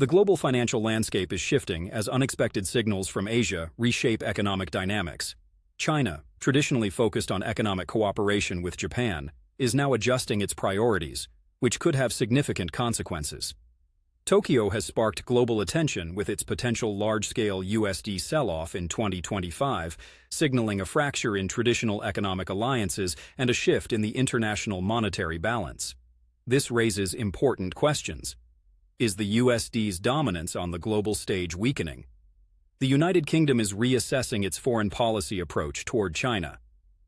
The global financial landscape is shifting as unexpected signals from Asia reshape economic dynamics. China, traditionally focused on economic cooperation with Japan, is now adjusting its priorities, which could have significant consequences. Tokyo has sparked global attention with its potential large-scale USD sell-off in 2025, signaling a fracture in traditional economic alliances and a shift in the international monetary balance. This raises important questions. Is the USD's dominance on the global stage weakening? The United Kingdom is reassessing its foreign policy approach toward China.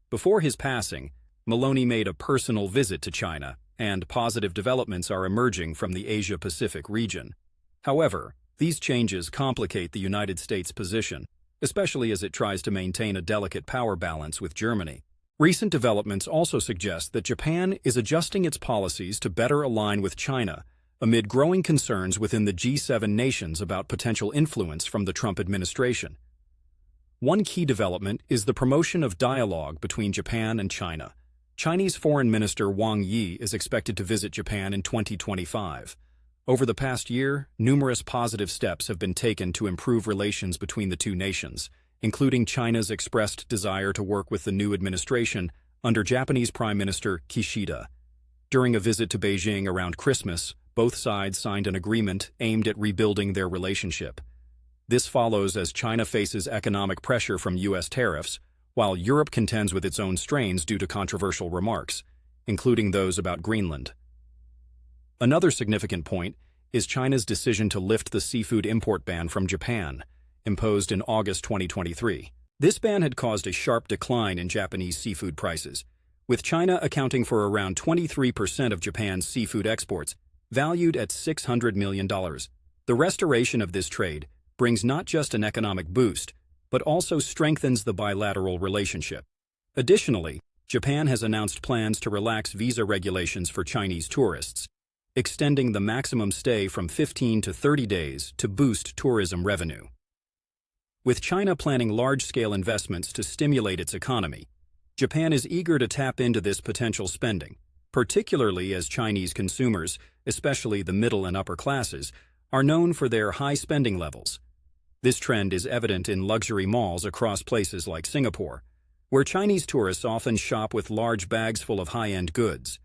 Before his passing, Maloney made a personal visit to China, and positive developments are emerging from the Asia-Pacific region. However, these changes complicate the United States' position, especially as it tries to maintain a delicate power balance with Germany. Recent developments also suggest that Japan is adjusting its policies to better align with China, amid growing concerns within the G7 nations about potential influence from the Trump administration. One key development is the promotion of dialogue between Japan and China. Chinese Foreign Minister Wang Yi is expected to visit Japan in 2025. Over the past year, numerous positive steps have been taken to improve relations between the two nations, including China's expressed desire to work with the new administration under Japanese Prime Minister Kishida. During a visit to Beijing around Christmas, both sides signed an agreement aimed at rebuilding their relationship. This follows as China faces economic pressure from U.S. tariffs, while Europe contends with its own strains due to controversial remarks, including those about Greenland. Another significant point is China's decision to lift the seafood import ban from Japan, imposed in August 2023. This ban had caused a sharp decline in Japanese seafood prices, with China accounting for around 23% of Japan's seafood exports, valued at $600 million. The restoration of this trade brings not just an economic boost, but also strengthens the bilateral relationship. Additionally, Japan has announced plans to relax visa regulations for Chinese tourists, extending the maximum stay from 15 to 30 days to boost tourism revenue. With China planning large-scale investments to stimulate its economy, Japan is eager to tap into this potential spending, particularly as Chinese consumers, especially the middle and upper classes, are known for their high spending levels. This trend is evident in luxury malls across places like Singapore, where Chinese tourists often shop with large bags full of high-end goods.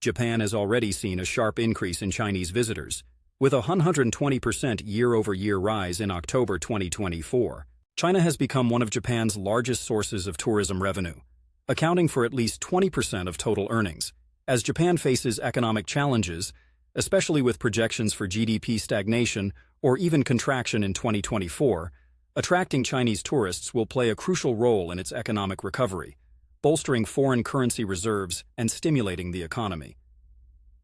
Japan has already seen a sharp increase in Chinese visitors, with a 120% year-over-year rise in October 2024. China has become one of Japan's largest sources of tourism revenue, accounting for at least 20% of total earnings. As Japan faces economic challenges, especially with projections for GDP stagnation or even contraction in 2024, attracting Chinese tourists will play a crucial role in its economic recovery, bolstering foreign currency reserves and stimulating the economy.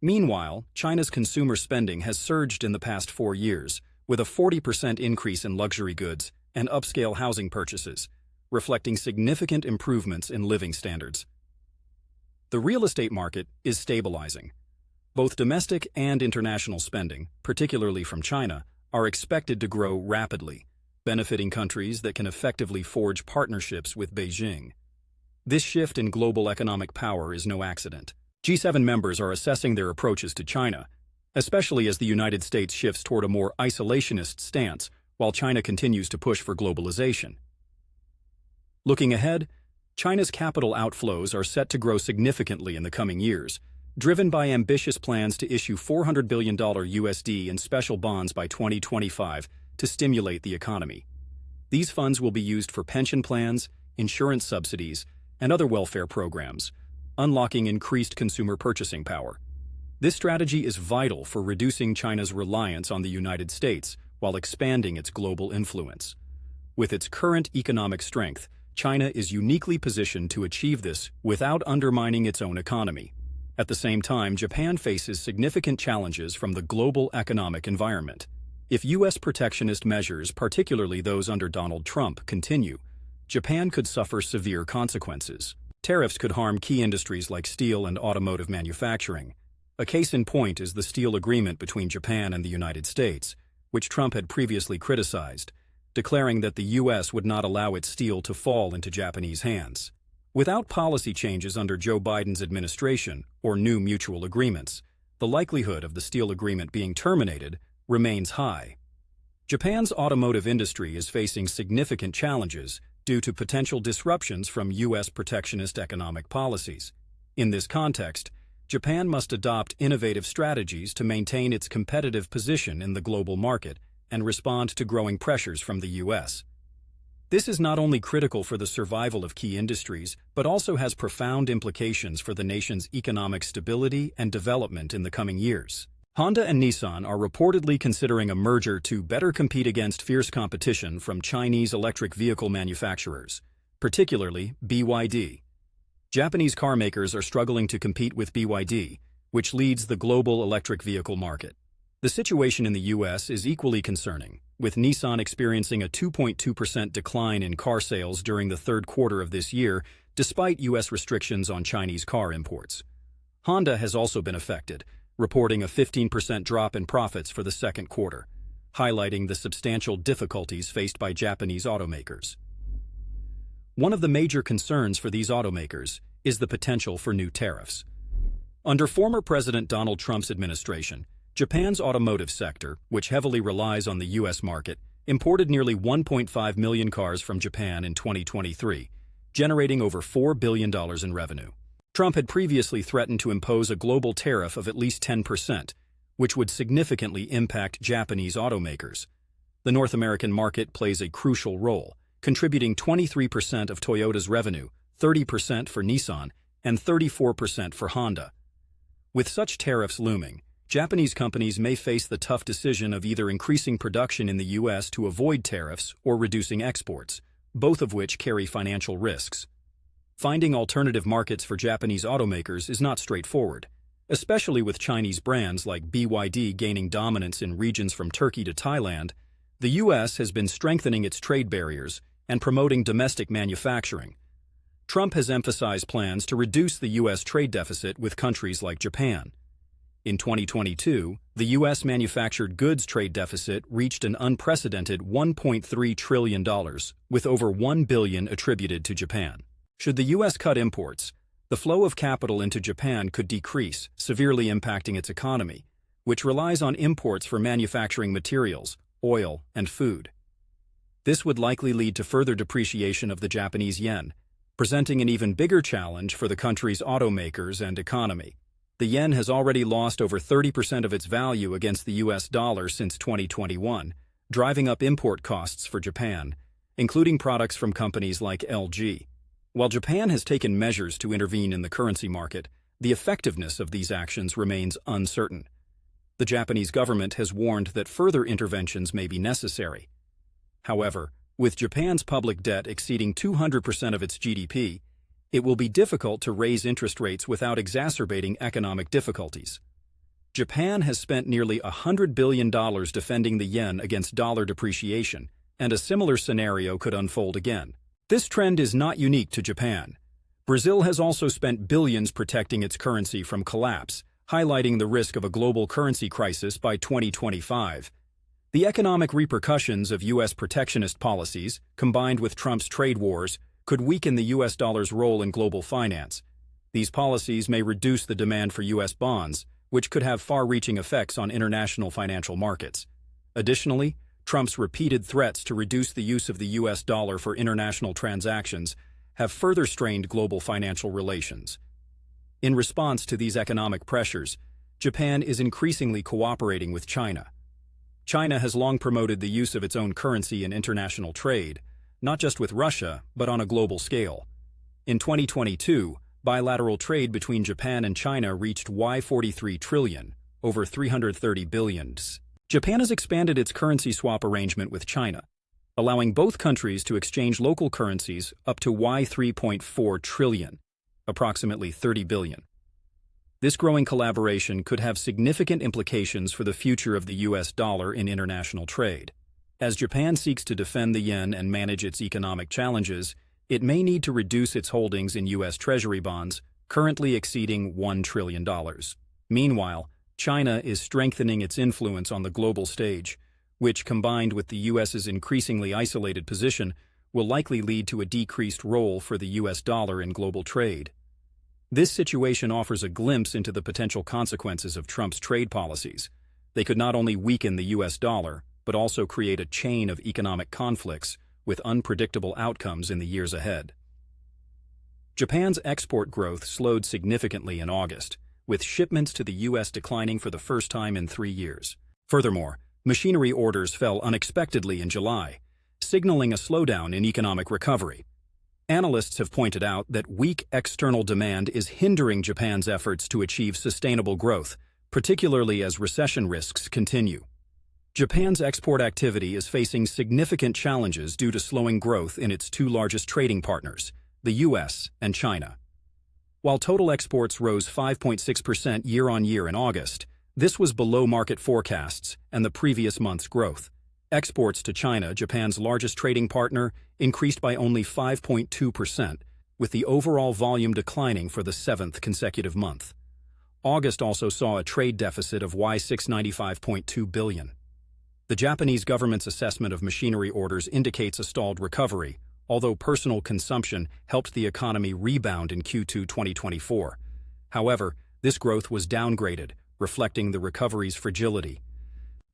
Meanwhile, China's consumer spending has surged in the past 4 years, with a 40% increase in luxury goods and upscale housing purchases, reflecting significant improvements in living standards. The real estate market is stabilizing. Both domestic and international spending, particularly from China, are expected to grow rapidly, benefiting countries that can effectively forge partnerships with Beijing. This shift in global economic power is no accident. G7 members are assessing their approaches to China, especially as the United States shifts toward a more isolationist stance while China continues to push for globalization. Looking ahead, China's capital outflows are set to grow significantly in the coming years, driven by ambitious plans to issue $400 billion USD in special bonds by 2025 to stimulate the economy. These funds will be used for pension plans, insurance subsidies, and other welfare programs, unlocking increased consumer purchasing power. This strategy is vital for reducing China's reliance on the United States while expanding its global influence. With its current economic strength, China is uniquely positioned to achieve this without undermining its own economy. At the same time, Japan faces significant challenges from the global economic environment. If U.S. protectionist measures, particularly those under Donald Trump, continue, Japan could suffer severe consequences. Tariffs could harm key industries like steel and automotive manufacturing. A case in point is the steel agreement between Japan and the United States, which Trump had previously criticized, declaring that the U.S. would not allow its steel to fall into Japanese hands. Without policy changes under Joe Biden's administration or new mutual agreements, the likelihood of the steel agreement being terminated remains high. Japan's automotive industry is facing significant challenges due to potential disruptions from U.S. protectionist economic policies. In this context, Japan must adopt innovative strategies to maintain its competitive position in the global market and respond to growing pressures from the U.S. This is not only critical for the survival of key industries, but also has profound implications for the nation's economic stability and development in the coming years. Honda and Nissan are reportedly considering a merger to better compete against fierce competition from Chinese electric vehicle manufacturers, particularly BYD. Japanese car makers are struggling to compete with BYD, which leads the global electric vehicle market. The situation in the U.S. is equally concerning, with Nissan experiencing a 2.2% decline in car sales during the third quarter of this year, despite U.S. restrictions on Chinese car imports. Honda has also been affected, reporting a 15% drop in profits for the second quarter, highlighting the substantial difficulties faced by Japanese automakers. One of the major concerns for these automakers is the potential for new tariffs. Under former President Donald Trump's administration, Japan's automotive sector, which heavily relies on the U.S. market, imported nearly 1.5 million cars from Japan in 2023, generating over $4 billion in revenue. Trump had previously threatened to impose a global tariff of at least 10%, which would significantly impact Japanese automakers. The North American market plays a crucial role, contributing 23% of Toyota's revenue, 30% for Nissan, and 34% for Honda. With such tariffs looming, Japanese companies may face the tough decision of either increasing production in the U.S. to avoid tariffs or reducing exports, both of which carry financial risks. Finding alternative markets for Japanese automakers is not straightforward, especially with Chinese brands like BYD gaining dominance in regions from Turkey to Thailand. The U.S. has been strengthening its trade barriers and promoting domestic manufacturing. Trump has emphasized plans to reduce the U.S. trade deficit with countries like Japan. In 2022, the U.S. manufactured goods trade deficit reached an unprecedented $1.3 trillion, with over $1 billion attributed to Japan. Should the U.S. cut imports, the flow of capital into Japan could decrease, severely impacting its economy, which relies on imports for manufacturing materials, oil, and food. This would likely lead to further depreciation of the Japanese yen, presenting an even bigger challenge for the country's automakers and economy. The yen has already lost over 30% of its value against the U.S. dollar since 2021, driving up import costs for Japan, including products from companies like LG. While Japan has taken measures to intervene in the currency market, the effectiveness of these actions remains uncertain. The Japanese government has warned that further interventions may be necessary. However, with Japan's public debt exceeding 200% of its GDP, it will be difficult to raise interest rates without exacerbating economic difficulties. Japan has spent nearly $100 billion defending the yen against dollar depreciation, and a similar scenario could unfold again. This trend is not unique to Japan. Brazil has also spent billions protecting its currency from collapse, highlighting the risk of a global currency crisis by 2025. The economic repercussions of U.S. protectionist policies, combined with Trump's trade wars, could weaken the U.S. dollar's role in global finance. These policies may reduce the demand for U.S. bonds, which could have far-reaching effects on international financial markets. Additionally, Trump's repeated threats to reduce the use of the U.S. dollar for international transactions have further strained global financial relations. In response to these economic pressures, Japan is increasingly cooperating with China. China has long promoted the use of its own currency in international trade, not just with Russia, but on a global scale. In 2022, bilateral trade between Japan and China reached $43 trillion, over $330 billion. Japan has expanded its currency swap arrangement with China, allowing both countries to exchange local currencies up to $3.4 trillion, approximately $30 billion. This growing collaboration could have significant implications for the future of the U.S. dollar in international trade. As Japan seeks to defend the yen and manage its economic challenges, it may need to reduce its holdings in U.S. Treasury bonds, currently exceeding $1 trillion. Meanwhile, China is strengthening its influence on the global stage, which, combined with the U.S.'s increasingly isolated position, will likely lead to a decreased role for the U.S. dollar in global trade. This situation offers a glimpse into the potential consequences of Trump's trade policies. they could not only weaken the US dollar, but also create a chain of economic conflicts with unpredictable outcomes in the years ahead. Japan's export growth slowed significantly in August, with shipments to the US declining for the first time in 3 years. Furthermore, machinery orders fell unexpectedly in July, signaling a slowdown in economic recovery. Analysts have pointed out that weak external demand is hindering Japan's efforts to achieve sustainable growth, particularly as recession risks continue. Japan's export activity is facing significant challenges due to slowing growth in its two largest trading partners, the US and China. While total exports rose 5.6% year-on-year in August, this was below market forecasts and the previous month's growth. Exports to China, Japan's largest trading partner, increased by only 5.2%, with the overall volume declining for the 7th consecutive month. August also saw a trade deficit of Y695.2 billion. The Japanese government's assessment of machinery orders indicates a stalled recovery, although personal consumption helped the economy rebound in Q2 2024. However, this growth was downgraded, reflecting the recovery's fragility.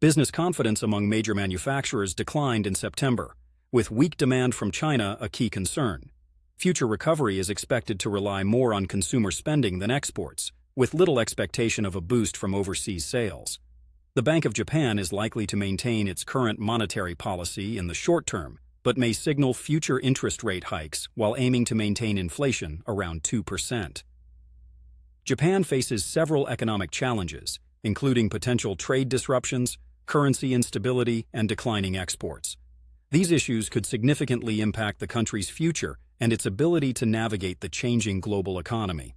Business confidence among major manufacturers declined in September, with weak demand from China a key concern. Future recovery is expected to rely more on consumer spending than exports, with little expectation of a boost from overseas sales. The Bank of Japan is likely to maintain its current monetary policy in the short term, but may signal future interest rate hikes while aiming to maintain inflation around 2%. Japan faces several economic challenges, including potential trade disruptions, currency instability, and declining exports. These issues could significantly impact the country's future and its ability to navigate the changing global economy.